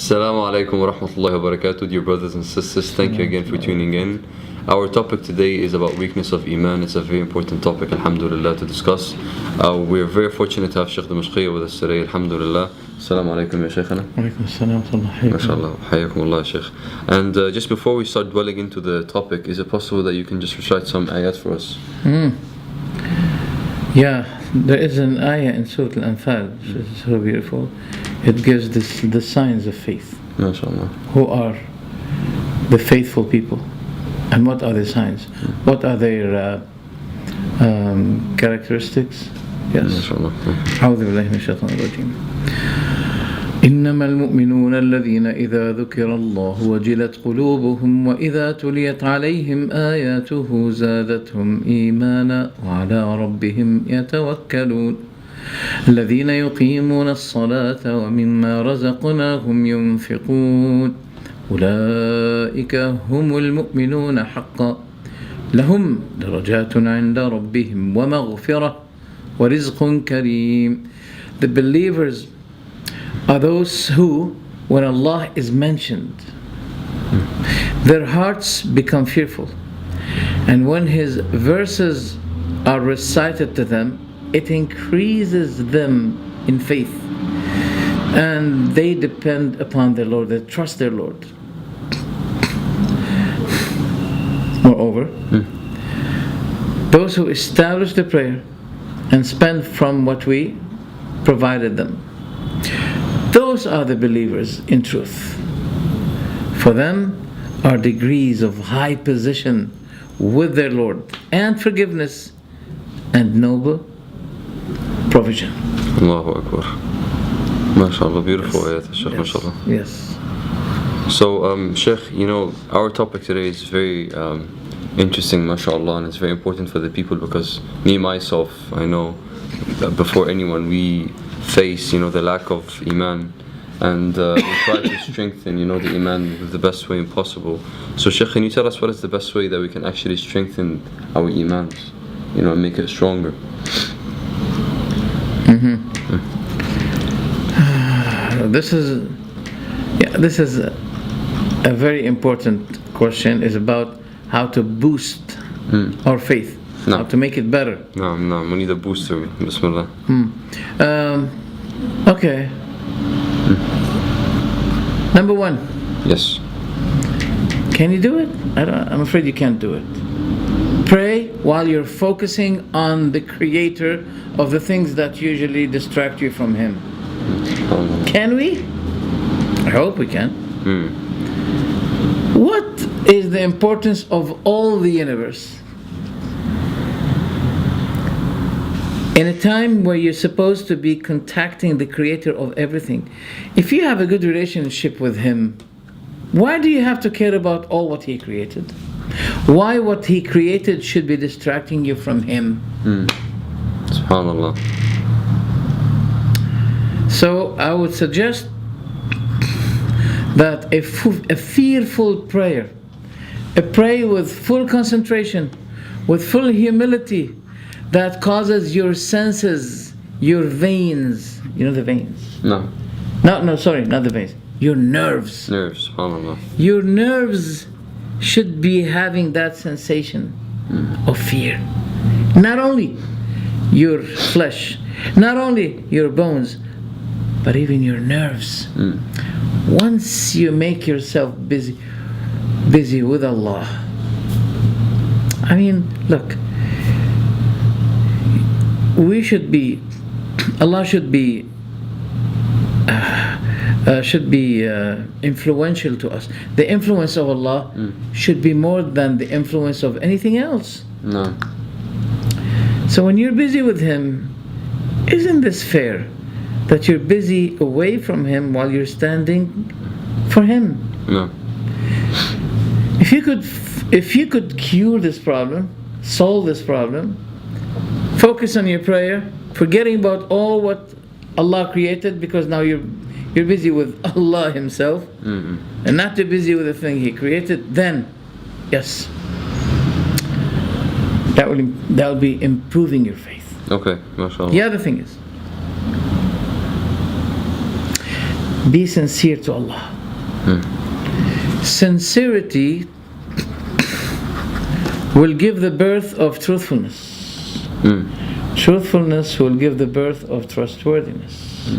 Assalamu alaikum wa rahmatullahi wa barakatuh, dear brothers and sisters. Thank you again for tuning in. Our topic today is about weakness of Iman. It's a very important topic, alhamdulillah, to discuss. We're very fortunate to have Sheikh Dimashqiah with us today, alhamdulillah. Assalamu alaikum ya Shaykhana. Alaikum assalam wa rahmatullahi. MashaAllah, hayyakumullah Shaykh. And just before we start dwelling into the topic, is it possible that you can just recite some ayat for us? Yeah, there is an ayah in Surah Al-Anfal, which is so beautiful. It gives the signs of faith. MashaAllah. Who are the faithful people? And what are the signs? What are their characteristics? Yes. MashaAllah. أعوذ بالله من الشيطان الرجيم. إنما المؤمنون الذين إذا ذكر الله وجلت قلوبهم وإذا تليت عليهم آياته زادتهم إيمانا وعلى ربهم يتوكلون الذين يقيمون الصلاة ومما رزقناهم ينفقون أولئك هم المؤمنون حقا لهم درجات عند ربهم ومغفرة ورزق كريم. The believers are those who, when Allah is mentioned, their hearts become fearful, and when His verses are recited to them, it increases them in faith, and they depend upon their Lord, they trust their Lord. Moreover, those who establish the prayer and spend from what we provided them, those are the believers in truth. For them are degrees of high position with their Lord, and forgiveness, and noble provision. Allahu Akbar. MashaAllah, beautiful ayat, Shaykh, MashaAllah. Yes. So, Sheikh, you know, our topic today is very interesting, MashaAllah, and it's very important for the people because me, myself, I know before anyone, we face, the lack of Iman, and we try to strengthen, the Iman with the best way possible. So Sheikh, can you tell us what is the best way that we can actually strengthen our Iman, and make it stronger? This is a very important question. Is about how to boost our faith, how to make it better. No, we need a booster. Bismillah. Okay. Number one. Yes. Can you do it? I'm afraid you can't do it. Pray while you're focusing on the Creator of the things that usually distract you from Him. Can we? I hope we can. What is the importance of all the universe? In a time where you're supposed to be contacting the Creator of everything, if you have a good relationship with Him, why do you have to care about all what He created? Why what He created should be distracting you from Him? SubhanAllah. So I would suggest that a fearful prayer, a prayer with full concentration, with full humility, that causes your senses, your veins, the veins? No, sorry, not the veins. Your nerves. Nerves, subhanAllah. Your nerves should be having that sensation of fear. Not only your flesh, not only your bones, but even your nerves. Once you make yourself busy with Allah, look, Allah should be influential to us. The influence of Allah should be more than the influence of anything else. No. So when you're busy with Him, isn't this fair that you're busy away from Him while you're standing for Him? No. If you could cure this problem, solve this problem, focus on your prayer, forgetting about all what Allah created, because now you're busy with Allah Himself, and not too busy with the thing He created, then yes, that will be improving your faith. Okay, mashallah. The other thing is, Be sincere to Allah. Sincerity will give the birth of truthfulness. Truthfulness will give the birth of trustworthiness.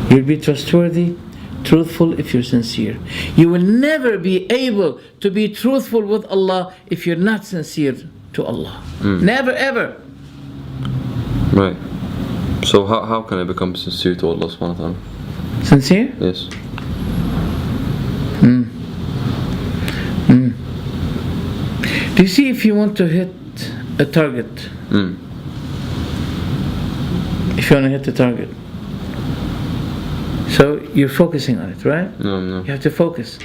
You'll be trustworthy, truthful if you're sincere. You will never be able to be truthful with Allah if you're not sincere to Allah. Never ever. Right. So how can I become sincere to Allah subhanahu wa ta'ala? Sincere? Yes. Do you see, if you want to hit a target, if you want to hit the target, so you're focusing on it, right? No. You have to focus.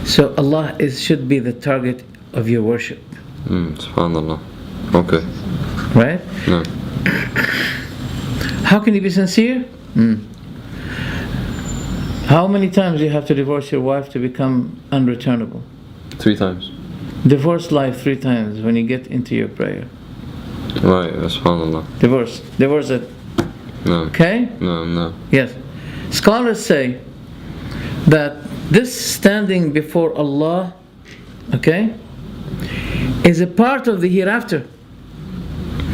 So Allah should be the target of your worship. Subhanallah. Okay. Right? No. How can you be sincere? How many times do you have to divorce your wife to become unreturnable? 3 times. Divorce life 3 times when you get into your prayer. Right, subhanallah. Divorce it. No. Okay? No. Yes. Scholars say that this standing before Allah, okay, is a part of the hereafter.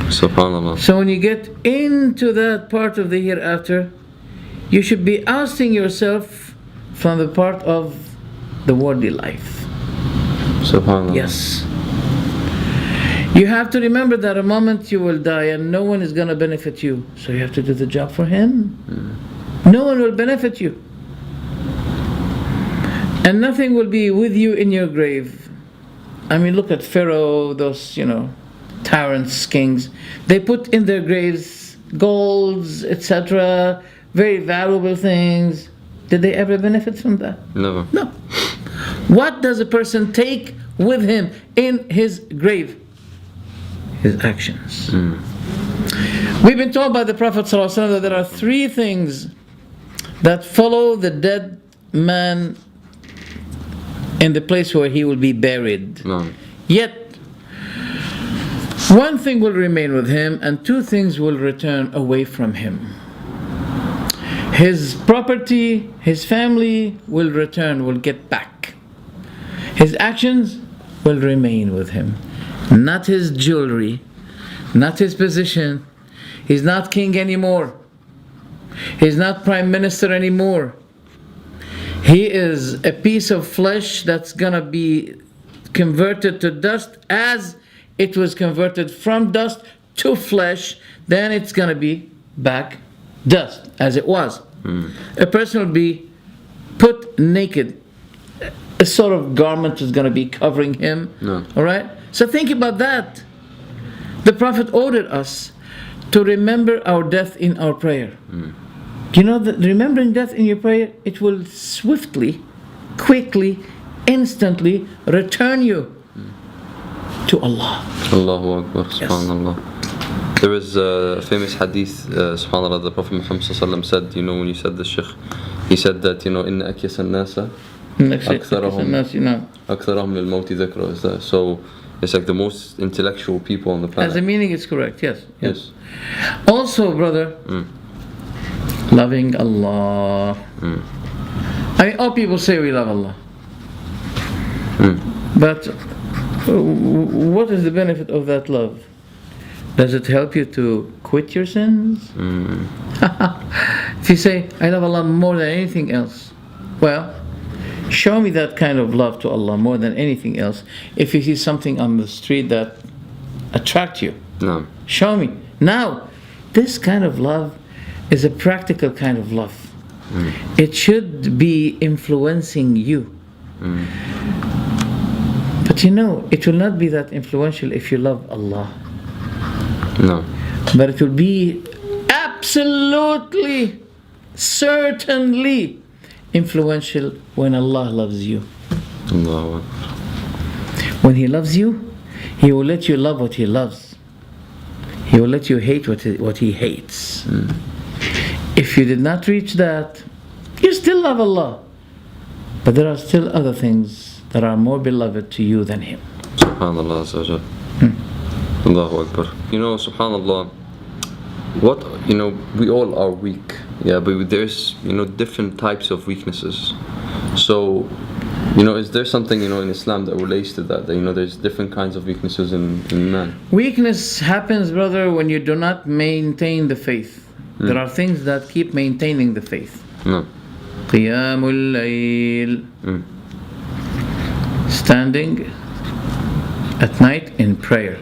Subhanallah. So when you get into that part of the hereafter, you should be ousting yourself from the part of the worldly life. Subhanallah. Yes. You have to remember that a moment you will die and no one is going to benefit you. So you have to do the job for Him. No one will benefit you. And nothing will be with you in your grave. I mean, look at Pharaoh, those, tyrants, kings. They put in their graves golds, etc., very valuable things. Did they ever benefit from that? Never. No. What does a person take with him in his grave? His actions. We've been told by the Prophet ﷺ that there are 3 things that follow the dead man in the place where he will be buried. No. Yet, 1 thing will remain with him and 2 things will return away from him. His property, his family will return, will get back. His actions will remain with him. Not his jewelry, not his position. He's not king anymore. He's not prime minister anymore. He is a piece of flesh that's gonna be converted to dust, as it was converted from dust to flesh. Then it's gonna be back dust as it was. A person will be put naked. A sort of garment is going to be covering him. No. All right? So think about that. The Prophet ordered us to remember our death in our prayer. You know that remembering death in your prayer, it will swiftly, quickly, instantly return you to Allah. Allahu Akbar. Subhanallah. There is a famous hadith, subhanAllah, the Prophet Muhammad said, when you said this, Sheikh, he said that, إِنَّ أَكْيَسَ النَّاسَ أَكْثَرَهُمْ لِلْمَوْتِ ذَكْرًا. So it's like the most intellectual people on the planet. As the meaning is correct, yes. Also, brother, loving Allah. I mean, all people say we love Allah. But what is the benefit of that love? Does it help you to quit your sins? If you say, I love Allah more than anything else, well, show me that kind of love to Allah more than anything else. If you see something on the street that attracts you, No. show me. Now, this kind of love is a practical kind of love. It should be influencing you. But it will not be that influential if you love Allah. No. But it will be absolutely, certainly influential when Allah loves you. Allahu Akbar. When He loves you, He will let you love what He loves. He will let you hate what He hates. If you did not reach that, you still love Allah. But there are still other things that are more beloved to you than Him. Subhanallah Azza wa Jal. Allahu Akbar. Subhanallah, we all are weak. Yeah, but there's, different types of weaknesses. So, is there something, in Islam that relates to that? That, there's different kinds of weaknesses in man. Weakness happens, brother, when you do not maintain the faith. There are things that keep maintaining the faith. No. Qiyamul layl. Standing at night in prayer,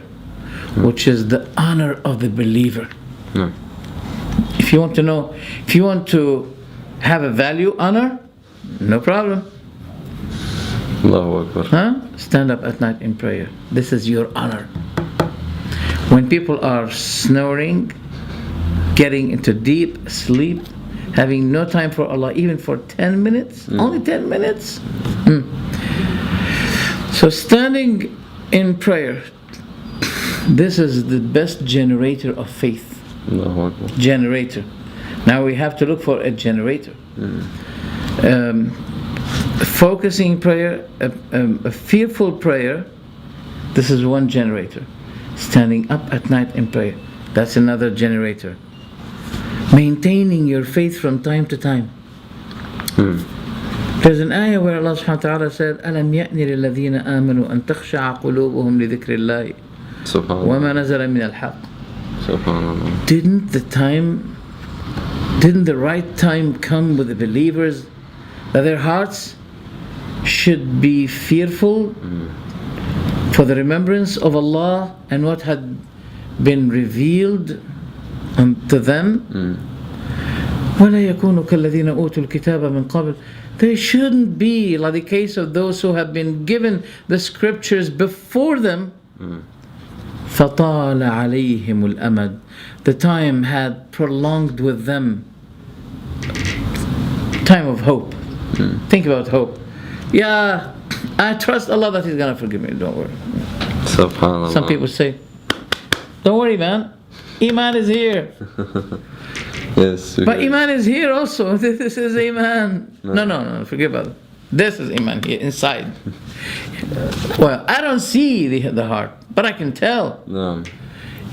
which is the honor of the believer. No. If you want to know, if you want to have a value, honor, no problem. Allahu Akbar. Stand up at night in prayer. This is your honor. When people are snoring, getting into deep sleep, having no time for Allah, even for 10 minutes, only 10 minutes. So standing in prayer, this is the best generator of faith. Allahu Akbar. Generator. Now we have to look for a generator. Focusing prayer, a fearful prayer, this is one generator. Standing up at night in prayer, that's another generator. Maintaining your faith from time to time. There's an ayah where Allah subhanahu wa ta'ala said, أَلَمْ يَأْنِ لِلَّذِينَ آمَنُوا أَن تَخْشَعَ قُلُوبُهُمْ لِذِكْرِ اللَّهِ وَمَا نَزَلَ مِنَ الْحَقِّ. Subhanallah. Didn't the right time come with the believers that their hearts should be fearful for the remembrance of Allah and what had been revealed unto them? وَلَا يَكُونُوا كَالَّذِينَ أُوتُوا الْكِتَابَ مِنْ قَبْلِ. They shouldn't be like the case of those who have been given the scriptures before them. فَطَالَ عَلَيْهِمُ الْأَمَدُ. The time had prolonged with them. Time of hope. Think about hope. Yeah, I trust Allah that He's gonna forgive me, don't worry. Subhanallah. Some people say, don't worry, man, Iman is here. Yes. But Iman is here also. This is Iman. No, forget about it. This is Iman here, inside. Well, I don't see the heart, but I can tell. No.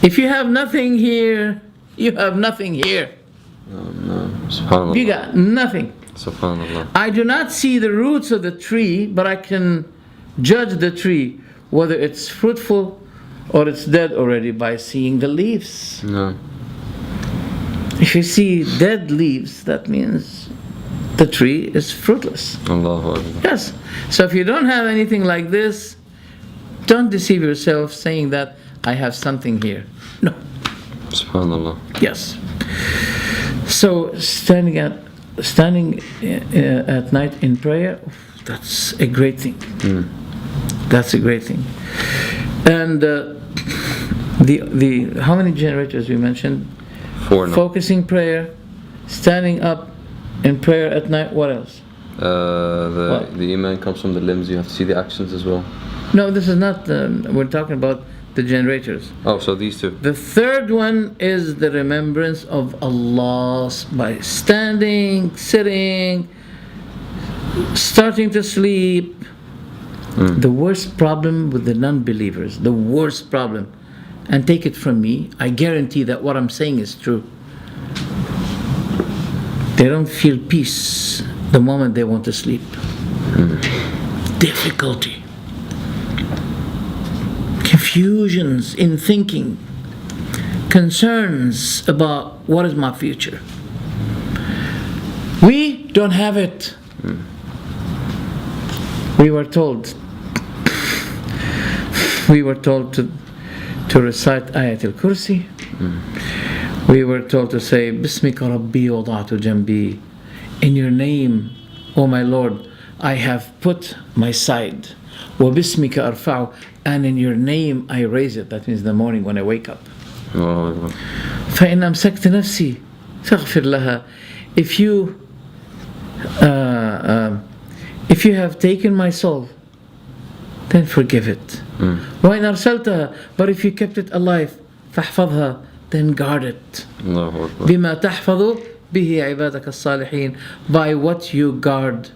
If you have nothing here, you have nothing here. No. Subhanallah. You got nothing. Subhanallah. I do not see the roots of the tree, but I can judge the tree, whether it's fruitful or it's dead already, by seeing the leaves. No. If you see dead leaves, that means the tree is fruitless. Allahu Akbar. Yes. So if you don't have anything like this, don't deceive yourself saying that I have something here. No. Subhanallah. Yes. So standing at night in prayer, that's a great thing. That's a great thing. And the how many generators we mentioned? 4 now. Focusing prayer, standing up in prayer at night. What else? The Iman comes from the limbs. You have to see the actions as well. No, this is not. We're talking about the generators. Oh, so these two. The third one is the remembrance of Allah by standing, sitting, starting to sleep. The worst problem with the non-believers, the worst problem, and take it from me, I guarantee that what I'm saying is true. They don't feel peace the moment they want to sleep. Difficulty. Confusions in thinking. Concerns about what is my future. We don't have it. We were told to recite Ayat al-Kursi. We were told to say Bismika Rabbi wada'tu jambi. In your name, O my Lord, I have put my side. Wa bismika arfa'u. And in your name I raise it. That means the morning when I wake up. فإن أمسكت نفسي فاغفر لها. If you have taken my soul, then forgive it. وإن أرسلتها. But if you kept it alive, فاحفظها. Then guard it. بما تحفظ به عبادك الصالحين. By what you guard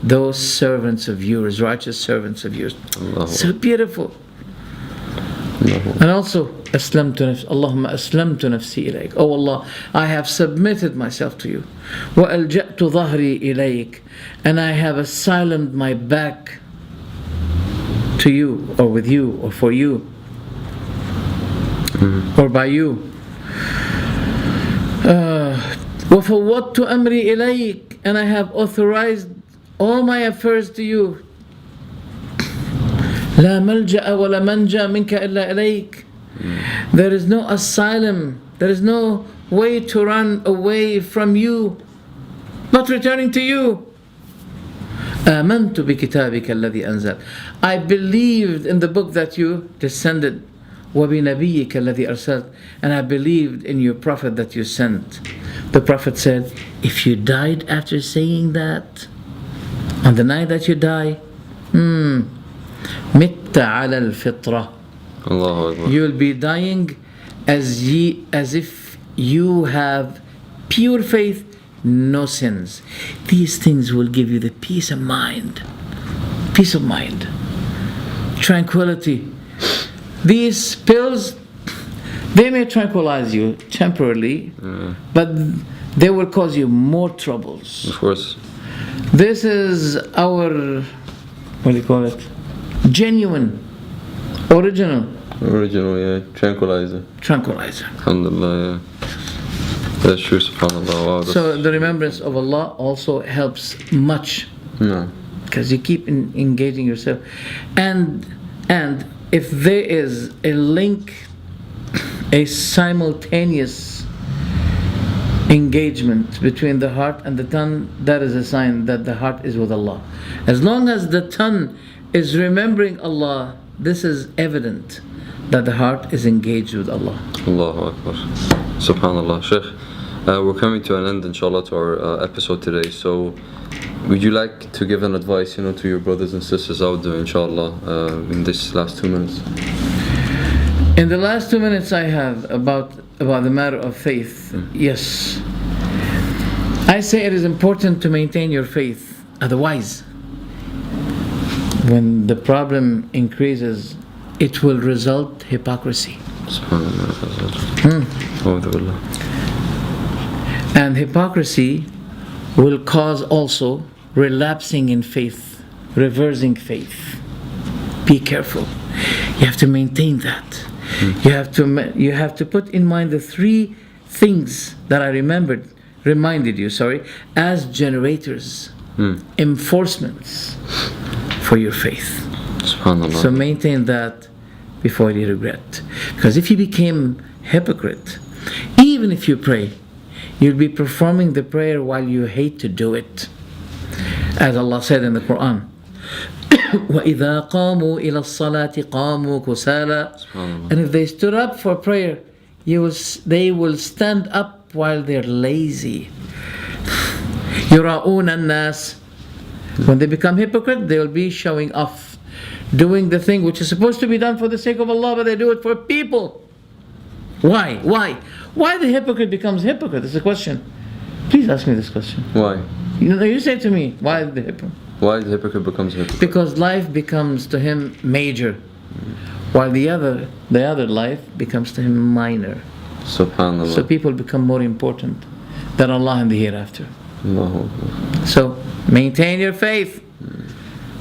those servants of yours, righteous servants of yours. So beautiful. And also, aslamtu nafsi, Allahumma aslamtu nafsi ilayk. Oh Allah, I have submitted myself to you. Wa alja'tu dhahri ilayk. And I have asylumd my back to you, or with you, or for you, or by you. وَفَوَّضْتُ أَمْرِي إِلَيْكَ. And I have authorized all my affairs to you. لا ملجأ ولا منجا منك إلا إليك. There is no asylum, there is no way to run away from you but returning to you. آمنت بكتابك الذي أنزل. I believed in the book that you descended. وبنبيك الذي أرسلت. And I believed in your prophet that you sent. The prophet said, if you died after saying that, on the night that you die, مت على الفطرة. Allahu Akbar. You will be dying as if you have pure faith, no sins. These things will give you the peace of mind, tranquility. These pills, they may tranquilize you temporarily, but they will cause you more troubles. Of course. This is our, what do you call it? Genuine, original tranquilizer. Alhamdulillah, that's true, subhanallah. Wow, so the remembrance of Allah also helps much, because you keep engaging yourself, and if there is a link, a simultaneous engagement between the heart and the tongue, that is a sign that the heart is with Allah. As long as the tongue is remembering Allah, this is evident that the heart is engaged with Allah. Allahu Akbar. Subhanallah. Sheikh, we're coming to an end, inshallah, to our episode today. So, would you like to give an advice, to your brothers and sisters out there, inshallah, in this last 2 minutes? In the last 2 minutes I have about the matter of faith, yes. I say it is important to maintain your faith. Otherwise, when the problem increases, it will result hypocrisy. And hypocrisy will cause also relapsing in faith, reversing faith. Be careful. You have to maintain that. You have to put in mind the 3 things that I reminded you, as generators, enforcements for your faith. SubhanAllah. So maintain that before you regret. Because if you became hypocrite, even if you pray, you'll be performing the prayer while you hate to do it. As Allah said in the Quran, وَإِذَا قَامُوا إِلَى الصَّلَاةِ قَامُوا كُسَالَى. And if they stood up for prayer, they will stand up while they're lazy. يُرَاءُونَ النَّاسِ. When they become hypocrite, they will be showing off, doing the thing which is supposed to be done for the sake of Allah, but they do it for people. Why? Why the hypocrite becomes hypocrite? This is a question. Please ask me this question. Why? You say to me, why the hypocrite? Why the hypocrite becomes hypocrite? Because life becomes to him major, while the other life becomes to him minor. SubhanAllah. So people become more important than Allah in the hereafter. Allahu Akbar. So maintain your faith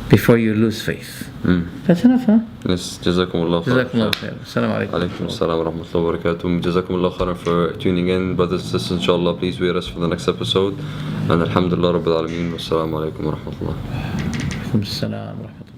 before you lose faith. That's enough, huh? Yes, Jazakumullah khair. Jazakumullah khair. Assalamu alaikum. Alaikum assalam wa rahmatullahi wa barakatuh. Jazakumullah khairan for tuning in. Brothers and sisters, inshallah, please wait us for the next episode. And alhamdulillah rabbil alameen. Wassalamu alaikum wa rahmatullah. Alaikum assalam wa rahmatullah.